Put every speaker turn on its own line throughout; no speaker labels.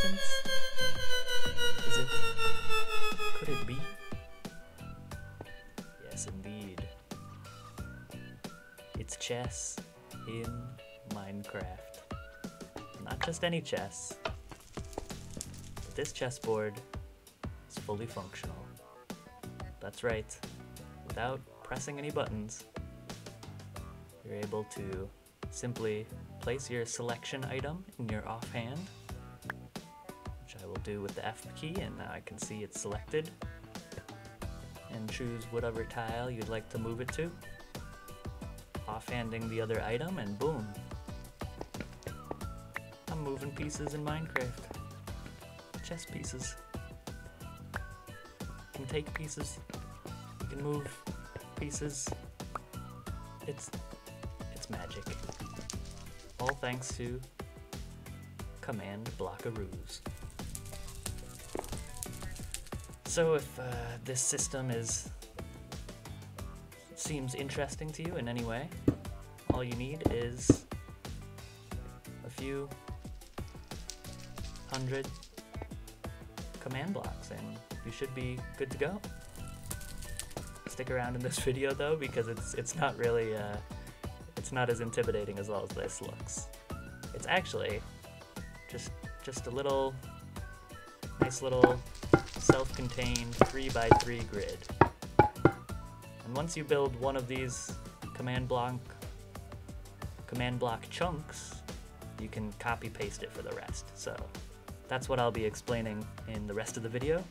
distance? Is it? Could it be? Yes, indeed. It's chess in Minecraft. Not just any chess, but this chessboard is fully functional. That's right. Without pressing any buttons, you're able to simply place your selection item in your offhand, which I will do with the F key, and now I can see it's selected, and choose whatever tile you'd like to move it to, offhanding the other item, and boom. I'm moving pieces in Minecraft. Chess pieces. You can take pieces. You can move pieces. It's magic. All thanks to commandBlockOutput. So if this system seems interesting to you in any way, all you need is a few hundred command blocks and you should be good to go. Stick around in this video though, because it's not really it's not as intimidating as well as this looks. It's actually just a little nice little self-contained 3x3 grid. And once you build one of these command block chunks, you can copy paste it for the rest. So that's what I'll be explaining in the rest of the video.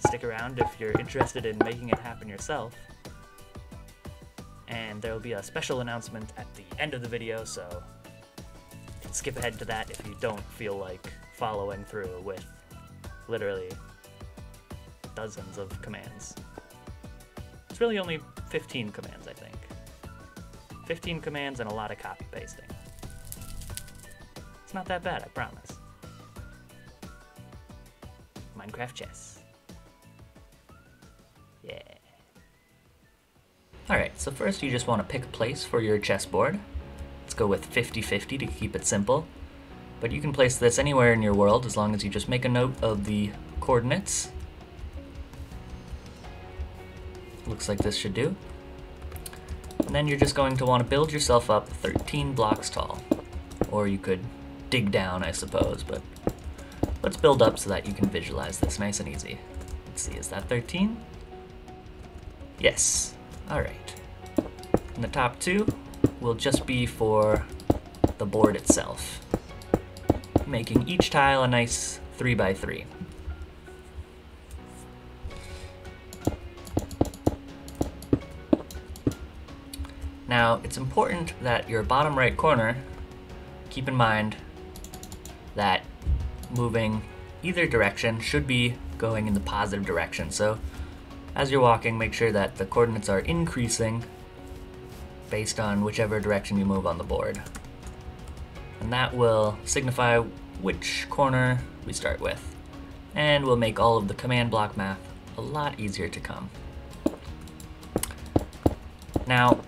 Stick around if you're interested in making it happen yourself. And there will be a special announcement at the end of the video, so you can skip ahead to that if you don't feel like following through with literally dozens of commands. It's really only 15 commands, I think. 15 commands and a lot of copy pasting. It's not that bad, I promise. Minecraft chess. Yeah. Alright, so first you just want to pick a place for your chessboard. Let's go with 50-50 to keep it simple. But you can place this anywhere in your world as long as you just make a note of the coordinates. Looks like this should do. And then you're just going to want to build yourself up 13 blocks tall. Or you could dig down, I suppose, but let's build up so that you can visualize this nice and easy. Let's see, is that 13? Yes. Alright. And the top two will just be for the board itself, making each tile a nice 3x3. Now, it's important that your bottom right corner, keep in mind that moving either direction should be going in the positive direction. So as you're walking, make sure that the coordinates are increasing based on whichever direction you move on the board. And that will signify which corner we start with. And will make all of the command block math a lot easier to come. Now,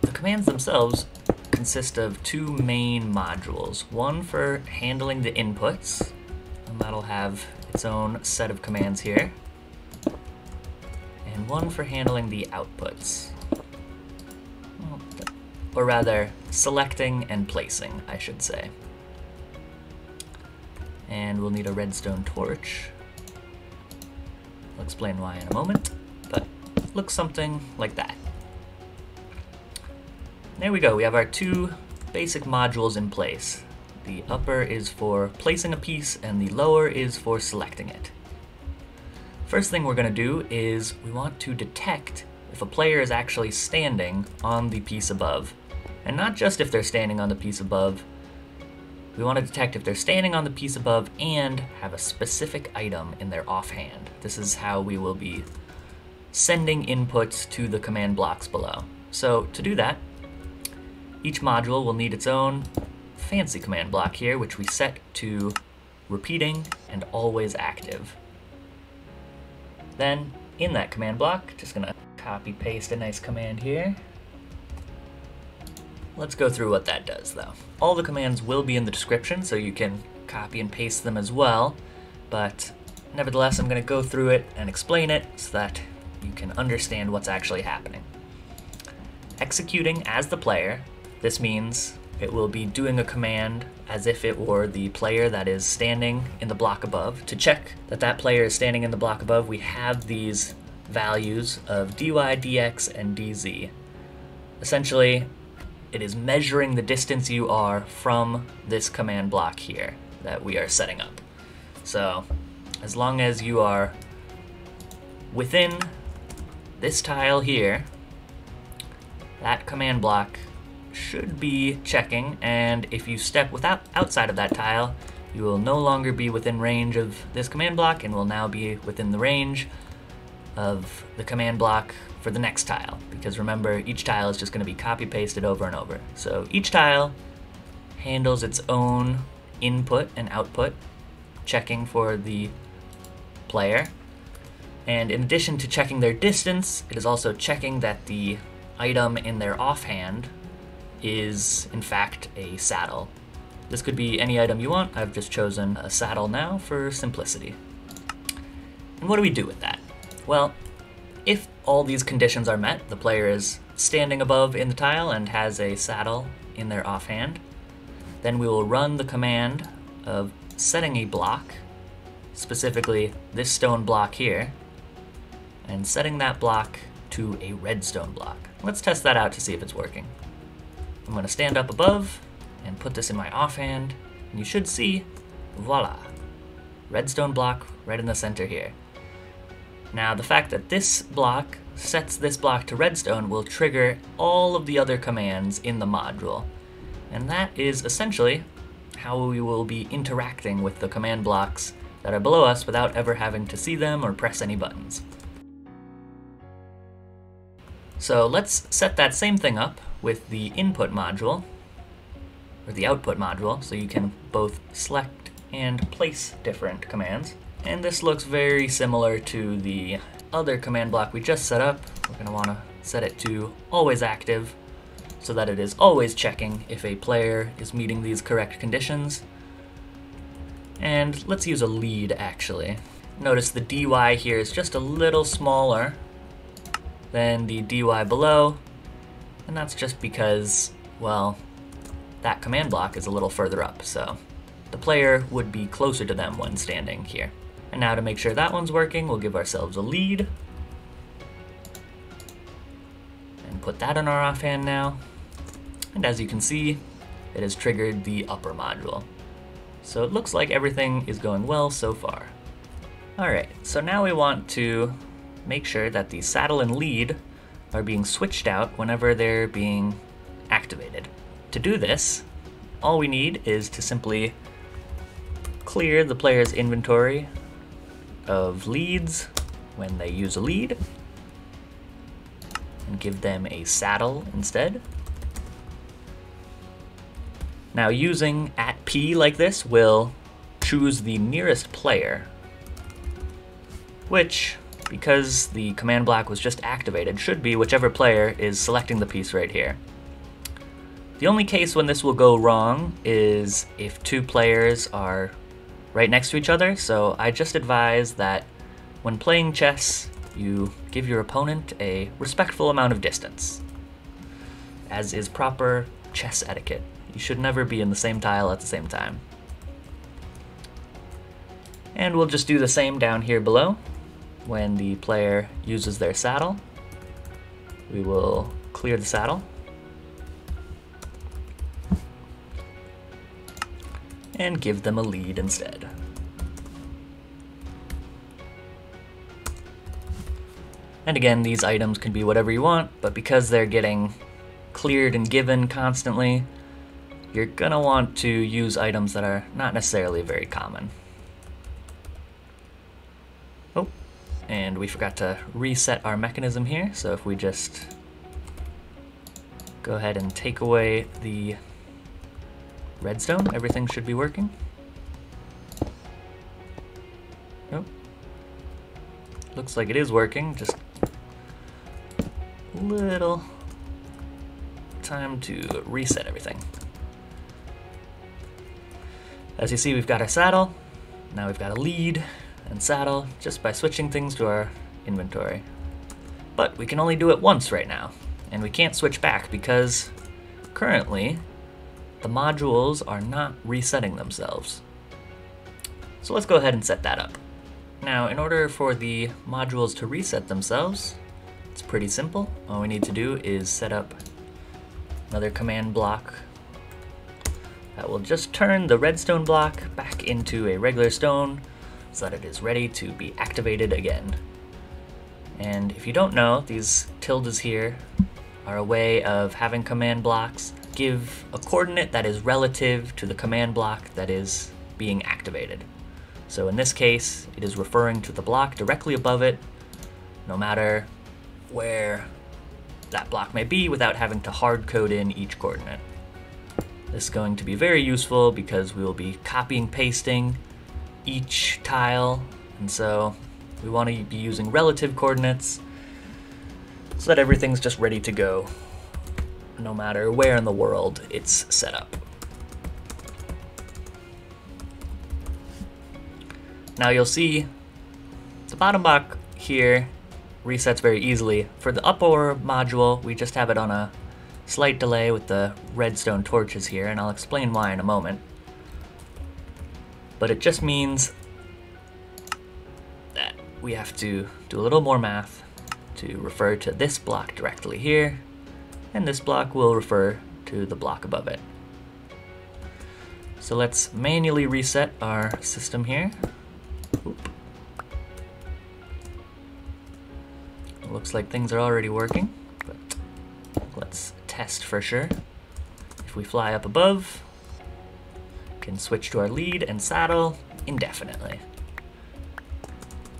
the commands themselves consist of two main modules. One for handling the inputs, and that'll have its own set of commands here. And one for handling the outputs. Or rather, selecting and placing, I should say. And we'll need a redstone torch. I'll explain why in a moment, but it looks something like that. There we go, we have our two basic modules in place. The upper is for placing a piece and the lower is for selecting it. First thing we're going to do is we want to detect if a player is actually standing on the piece above. And not just if they're standing on the piece above, we want to detect if they're standing on the piece above and have a specific item in their offhand. This is how we will be sending inputs to the command blocks below. So to do that, each module will need its own fancy command block here, which we set to repeating and always active. Then in that command block, just gonna copy paste a nice command here. Let's go through what that does though. All the commands will be in the description, so you can copy and paste them as well, but nevertheless I'm going to go through it and explain it so that you can understand what's actually happening. Executing as the player, this means it will be doing a command as if it were the player that is standing in the block above. To check that that player is standing in the block above, we have these values of dy, dx, and dz. Essentially, it is measuring the distance you are from this command block here that we are setting up. So, as long as you are within this tile here, that command block should be checking, and if you step outside of that tile, you will no longer be within range of this command block and will now be within the range of the command block for the next tile, because remember, each tile is just going to be copy pasted over and over. So each tile handles its own input and output, checking for the player, and in addition to checking their distance, it is also checking that the item in their offhand is in fact a saddle. This could be any item you want. I've just chosen a saddle now for simplicity. And what do we do with that? Well, if all these conditions are met, the player is standing above in the tile and has a saddle in their offhand, then we will run the command of setting a block, specifically this stone block here, and setting that block to a redstone block. Let's test that out to see if it's working. I'm going to stand up above and put this in my offhand, and you should see, voila, redstone block right in the center here. Now the fact that this block sets this block to redstone will trigger all of the other commands in the module, and that is essentially how we will be interacting with the command blocks that are below us without ever having to see them or press any buttons. So let's set that same thing up with the input module, or the output module, so you can both select and place different commands. And this looks very similar to the other command block we just set up. We're going to want to set it to always active, so that it is always checking if a player is meeting these correct conditions. And let's use a lead actually. Notice the dy here is just a little smaller than the dy below, and that's just because, well, that command block is a little further up, so the player would be closer to them when standing here. And now to make sure that one's working, we'll give ourselves a lead, and put that in our offhand now. And as you can see, it has triggered the upper module. So it looks like everything is going well so far. Alright, so now we want to make sure that the saddle and lead are being switched out whenever they're being activated. To do this, all we need is to simply clear the player's inventory of leads when they use a lead, and give them a saddle instead. Now using @p like this will choose the nearest player, which, because the command block was just activated, should be whichever player is selecting the piece right here. The only case when this will go wrong is if two players are right next to each other, so I just advise that when playing chess, you give your opponent a respectful amount of distance, as is proper chess etiquette. You should never be in the same tile at the same time. And we'll just do the same down here below. When the player uses their saddle, we will clear the saddle, and give them a lead instead. And again, these items can be whatever you want, but because they're getting cleared and given constantly, you're gonna want to use items that are not necessarily very common. Oh, and we forgot to reset our mechanism here, so if we just go ahead and take away the redstone, everything should be working. Oh, looks like it is working, just a little time to reset everything. As you see, we've got our saddle. Now we've got a lead and saddle just by switching things to our inventory. But we can only do it once right now, and we can't switch back because currently the modules are not resetting themselves. So let's go ahead and set that up. Now, in order for the modules to reset themselves, it's pretty simple. All we need to do is set up another command block that will just turn the redstone block back into a regular stone so that it is ready to be activated again. And if you don't know, these tildes here are a way of having command blocks give a coordinate that is relative to the command block that is being activated. So in this case, it is referring to the block directly above it, no matter where that block may be, without having to hard code in each coordinate. This is going to be very useful because we will be copying, pasting each tile, and so we want to be using relative coordinates so that everything's just ready to go, no matter where in the world it's set up. Now you'll see the bottom block here resets very easily. For the upper module, we just have it on a slight delay with the redstone torches here, and I'll explain why in a moment. But it just means that we have to do a little more math to refer to this block directly here, and this block will refer to the block above it. So let's manually reset our system here. Oop. It looks like things are already working, but let's test for sure. If we fly up above, we can switch to our lead and saddle indefinitely.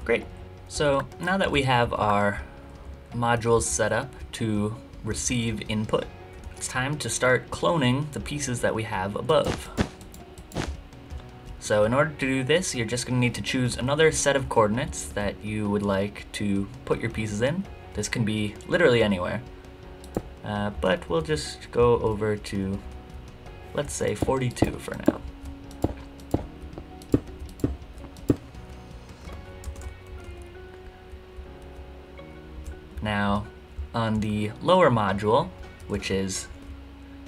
Great. So now that we have our modules set up to receive input, it's time to start cloning the pieces that we have above. So in order to do this, you're just going to need to choose another set of coordinates that you would like to put your pieces in. This can be literally anywhere. But we'll just go over to, let's say, 42 for now. Now, on the lower module, which is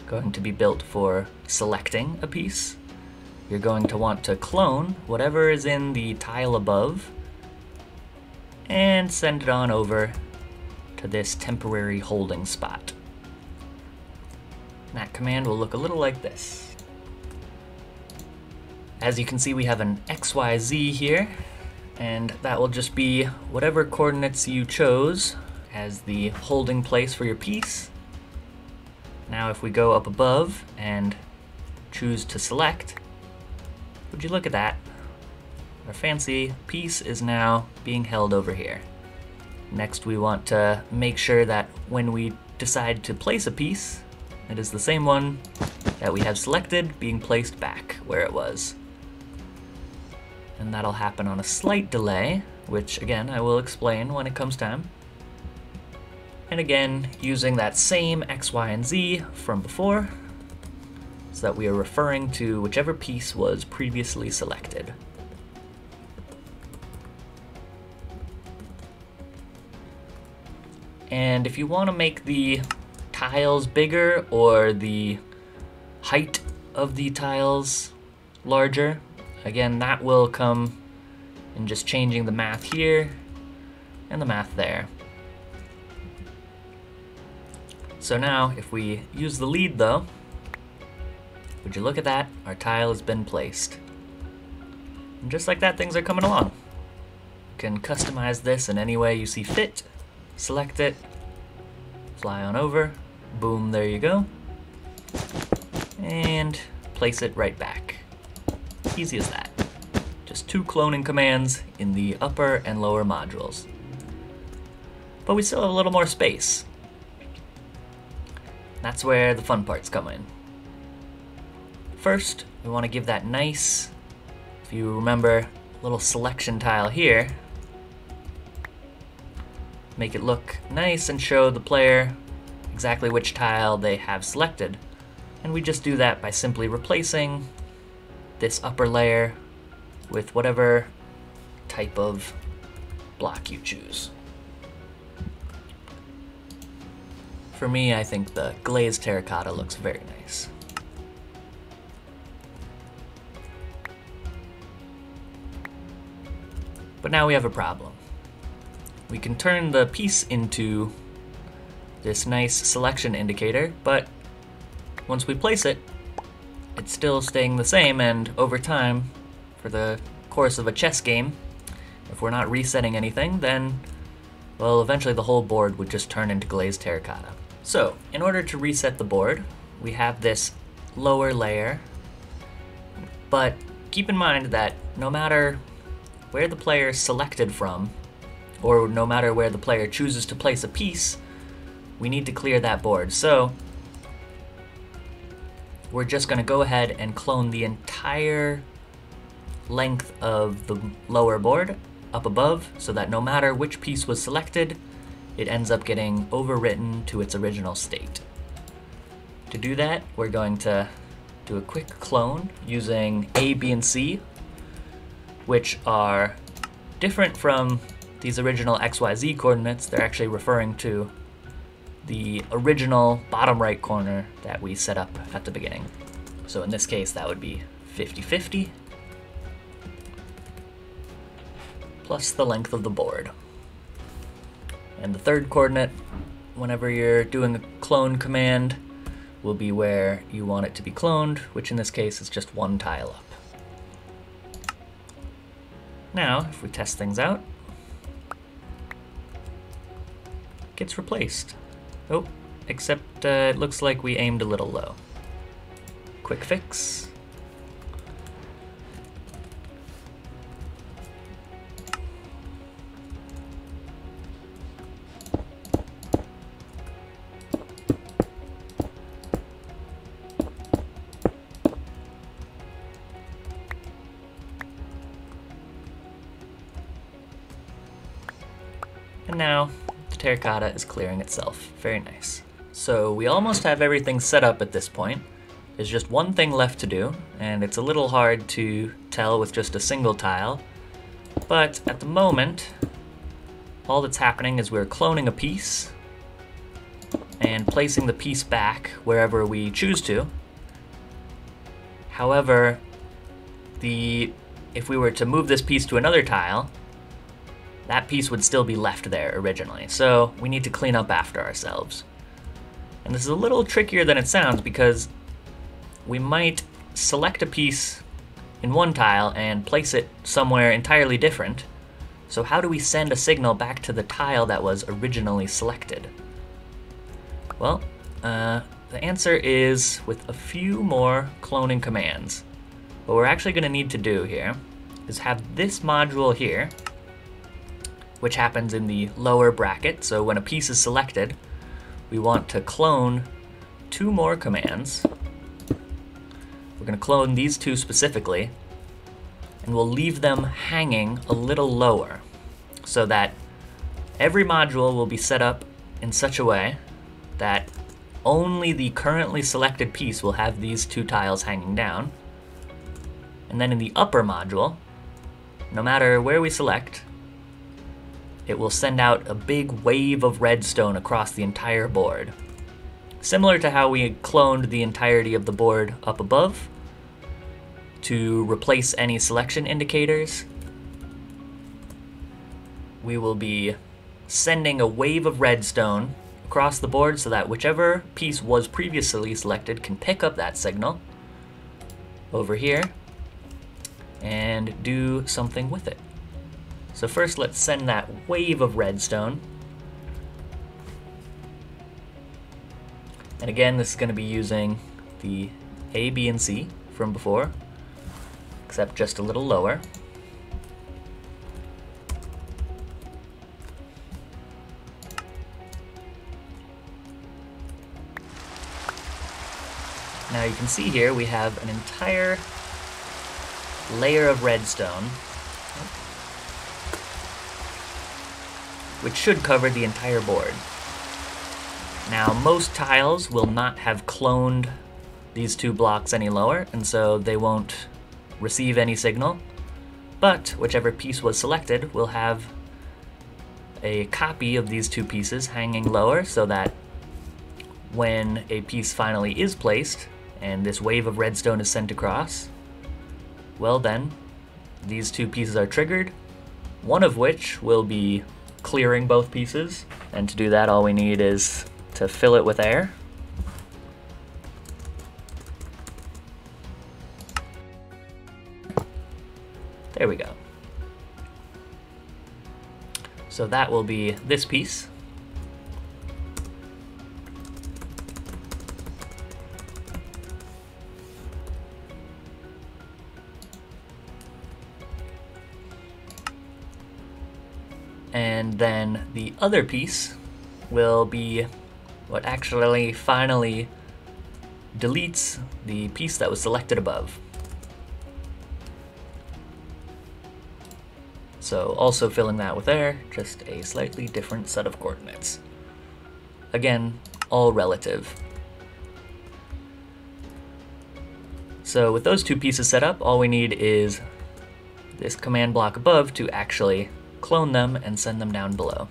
going to be built for selecting a piece, you're going to want to clone whatever is in the tile above and send it on over to this temporary holding spot. That command will look a little like this. As you can see, we have an XYZ here, and that will just be whatever coordinates you chose as the holding place for your piece. Now if we go up above and choose to select, would you look at that? Our fancy piece is now being held over here. Next, we want to make sure that when we decide to place a piece, it is the same one that we have selected being placed back where it was. And that'll happen on a slight delay, which again I will explain when it comes time. And again, using that same X, Y, and Z from before, so that we are referring to whichever piece was previously selected. And if you want to make the tiles bigger or the height of the tiles larger, again, that will come in just changing the math here and the math there. So now, if we use the lead though, would you look at that? Our tile has been placed. And just like that, things are coming along. You can customize this in any way you see fit. Select it, fly on over, boom, there you go. And place it right back. Easy as that. Just 2 cloning commands in the upper and lower modules. But we still have a little more space. That's where the fun parts come in. First, we want to give that nice, if you remember, little selection tile here. Make it look nice and show the player exactly which tile they have selected. And we just do that by simply replacing this upper layer with whatever type of block you choose. For me, I think the glazed terracotta looks very nice. But now we have a problem. We can turn the piece into this nice selection indicator, but once we place it, it's still staying the same, and over time, for the course of a chess game, if we're not resetting anything, then, well, eventually the whole board would just turn into glazed terracotta. So, in order to reset the board, we have this lower layer, but keep in mind that no matter where the player selected from, or no matter where the player chooses to place a piece, we need to clear that board. So we're just going to go ahead and clone the entire length of the lower board up above, so that no matter which piece was selected, it ends up getting overwritten to its original state. To do that, we're going to do a quick clone using A, B, and C, which are different from these original XYZ coordinates. They're actually referring to the original bottom right corner that we set up at the beginning. So in this case, that would be 50-50 plus the length of the board. And the third coordinate, whenever you're doing a clone command, will be where you want it to be cloned, which in this case is just one tile up. Now, if we test things out, it gets replaced. Oh, except it looks like we aimed a little low. Quick fix. And now the terracotta is clearing itself. Very nice. So we almost have everything set up at this point. There's just one thing left to do, and it's a little hard to tell with just a single tile. But at the moment, all that's happening is we're cloning a piece and placing the piece back wherever we choose to. However, if we were to move this piece to another tile, that piece would still be left there originally, so we need to clean up after ourselves. And this is a little trickier than it sounds, because we might select a piece in one tile and place it somewhere entirely different. So how do we send a signal back to the tile that was originally selected? Well, the answer is with a few more cloning commands. What we're actually going to need to do here is have this module here, which happens in the lower bracket. So when a piece is selected, we want to clone two more commands. We're going to clone these two specifically, and we'll leave them hanging a little lower so that every module will be set up in such a way that only the currently selected piece will have these two tiles hanging down. And then in the upper module, no matter where we select, it will send out a big wave of redstone across the entire board. Similar to how we cloned the entirety of the board up above to replace any selection indicators, we will be sending a wave of redstone across the board so that whichever piece was previously selected can pick up that signal over here and do something with it. So first, let's send that wave of redstone. And again, this is going to be using the A, B, and C from before, except just a little lower. Now you can see here we have an entire layer of redstone, which should cover the entire board. Now, most tiles will not have cloned these two blocks any lower, and so they won't receive any signal, but whichever piece was selected will have a copy of these two pieces hanging lower, so that when a piece finally is placed and this wave of redstone is sent across, well then, these two pieces are triggered, one of which will be clearing both pieces, and to do that all we need is to fill it with air. There we go. So that will be this piece. And then the other piece will be what actually finally deletes the piece that was selected above. So also filling that with air, just a slightly different set of coordinates. Again, all relative. So with those two pieces set up, all we need is this command block above to actually clone them and send them down below.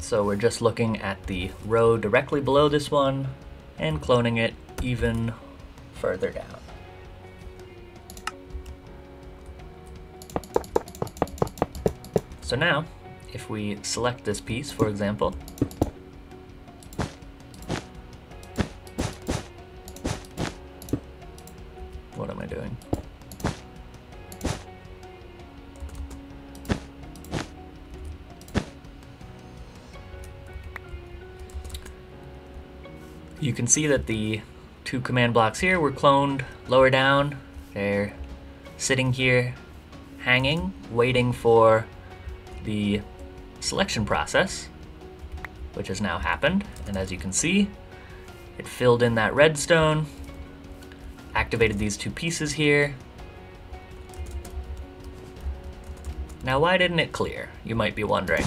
So we're just looking at the row directly below this one and cloning it even further down. So now, if we select this piece, for example, what am I doing? You can see that the two command blocks here were cloned lower down. They're sitting here hanging, waiting for the selection process, which has now happened. And as you can see, it filled in that redstone, activated these two pieces here. Now, why didn't it clear? You might be wondering.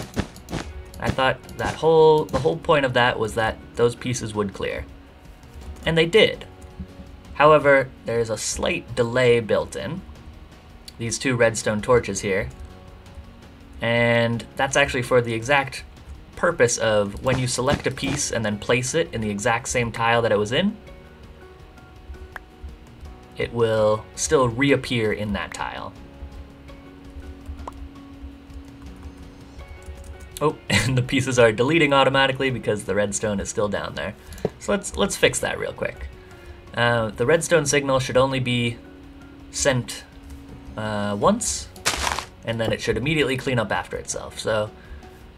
I thought the whole point of that was that those pieces would clear. And they did. However, there's a slight delay built in. These two redstone torches here. And that's actually for the exact purpose of when you select a piece and then place it in the exact same tile that it was in, it will still reappear in that tile. Oh, and the pieces are deleting automatically because the redstone is still down there. So let's fix that real quick. The redstone signal should only be sent once, and then it should immediately clean up after itself. So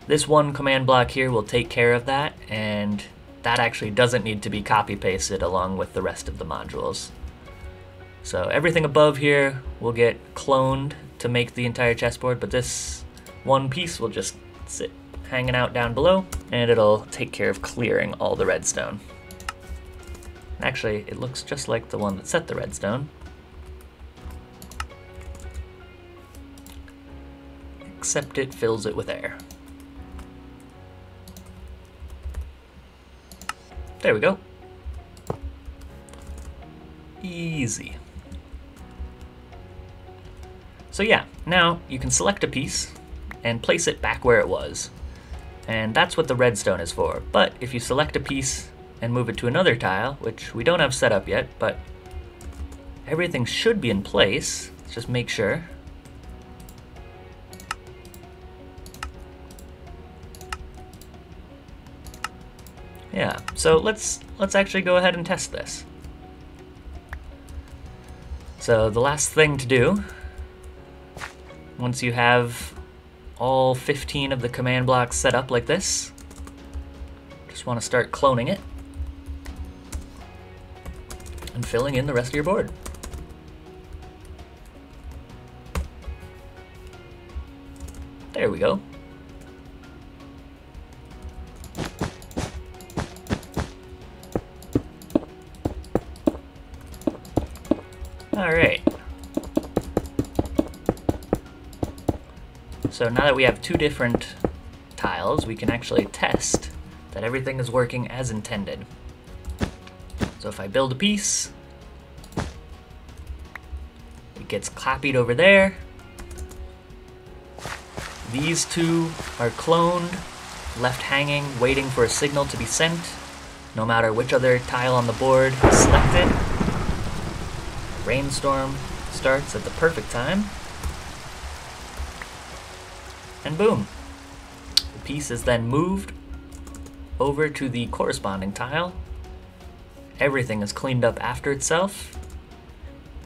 this one command block here will take care of that, and that actually doesn't need to be copy pasted along with the rest of the modules. So everything above here will get cloned to make the entire chessboard, but this one piece will just sit hanging out down below, and it'll take care of clearing all the redstone. Actually, it looks just like the one that set the redstone, except it fills it with air. There we go. Easy. So yeah, now you can select a piece and place it back where it was. And that's what the redstone is for. But if you select a piece and move it to another tile, which we don't have set up yet, but everything should be in place. Let's just make sure. Yeah, so let's actually go ahead and test this. So the last thing to do, once you have all 15 of the command blocks set up like this, just want to start cloning it and filling in the rest of your board. There we go. Alright. So now that we have two different tiles, we can actually test that everything is working as intended. So if I build a piece, it gets copied over there. These two are cloned, left hanging, waiting for a signal to be sent, no matter which other tile on the board is selected. A rainstorm starts at the perfect time. And boom! The piece is then moved over to the corresponding tile. Everything is cleaned up after itself.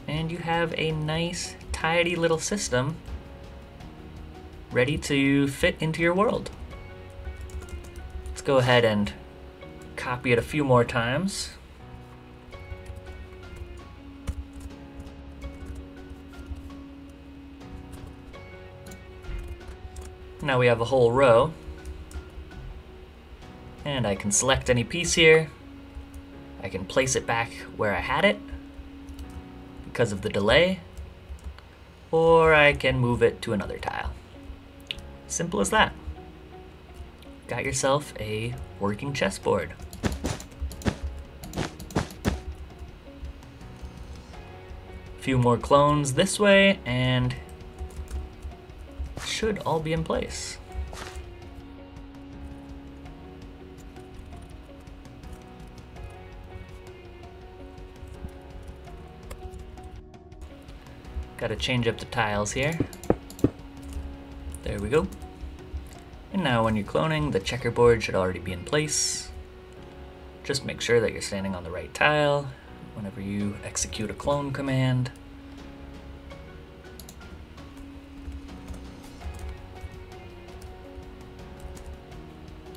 And you have a nice, tidy little system ready to fit into your world. Let's go ahead and copy it a few more times. Now we have a whole row. And I can select any piece here. I can place it back where I had it because of the delay. Or I can move it to another tile. Simple as that. Got yourself a working chessboard. A few more clones this way, and it should all be in place. Got to change up the tiles here. There we go. And now when you're cloning, the checkerboard should already be in place. Just make sure that you're standing on the right tile whenever you execute a clone command.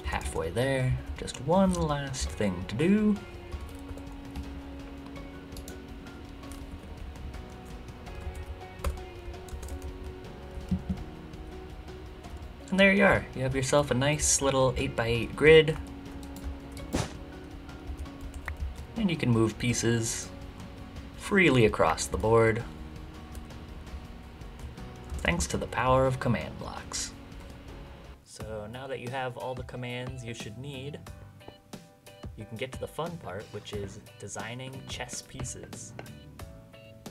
Halfway there, just one last thing to do. And there you are. You have yourself a nice little 8x8 grid. And you can move pieces freely across the board, thanks to the power of command blocks. So now that you have all the commands you should need, you can get to the fun part, which is designing chess pieces.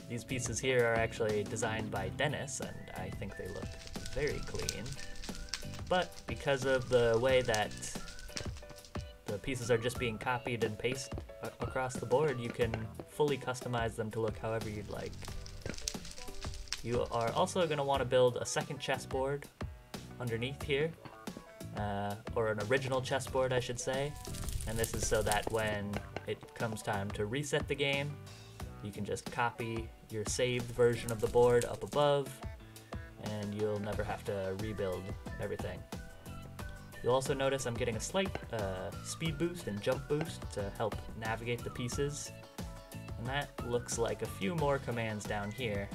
These pieces here are actually designed by Dennis, and I think they look very clean. But because of the way that the pieces are just being copied and pasted across the board, you can fully customize them to look however you'd like. You are also going to want to build a second chessboard underneath here, or an original chessboard I should say, and this is so that when it comes time to reset the game, you can just copy your saved version of the board up above, and you'll never have to rebuild everything. You'll also notice I'm getting a slight speed boost and jump boost to help navigate the pieces. And that looks like a few more commands down here.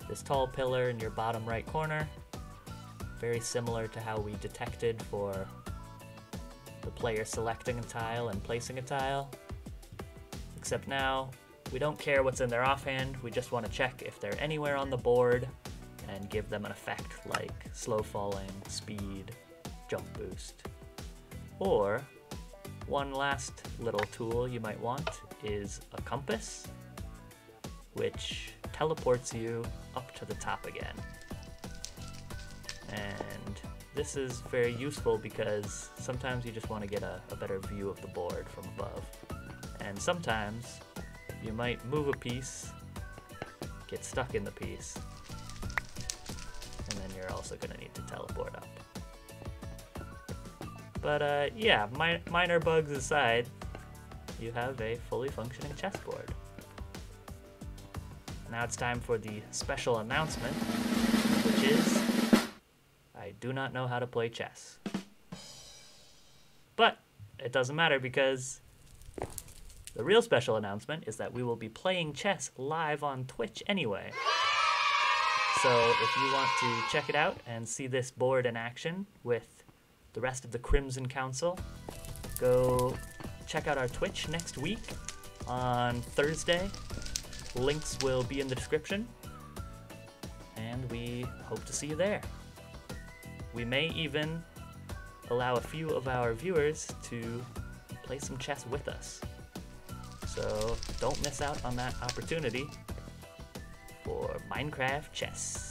This tall pillar in your bottom right corner, very similar to how we detected for the player selecting a tile and placing a tile. Except now, we don't care what's in their offhand, we just want to check if they're anywhere on the board and give them an effect like slow falling, speed, jump boost. Or one last little tool you might want is a compass, which teleports you up to the top again. And this is very useful because sometimes you just want to get a better view of the board from above. And sometimes you might move a piece, get stuck in the piece, and then you're also going to need to teleport up. But yeah, minor bugs aside, you have a fully functioning chessboard. Now it's time for the special announcement, which is, I do not know how to play chess. But it doesn't matter because the real special announcement is that we will be playing chess live on Twitch anyway. So if you want to check it out and see this board in action with the rest of the Crimson Council, go check out our Twitch next week on Thursday Links will be in the description, and we hope to see you there. We may even allow a few of our viewers to play some chess with us. So don't miss out on that opportunity for Minecraft chess.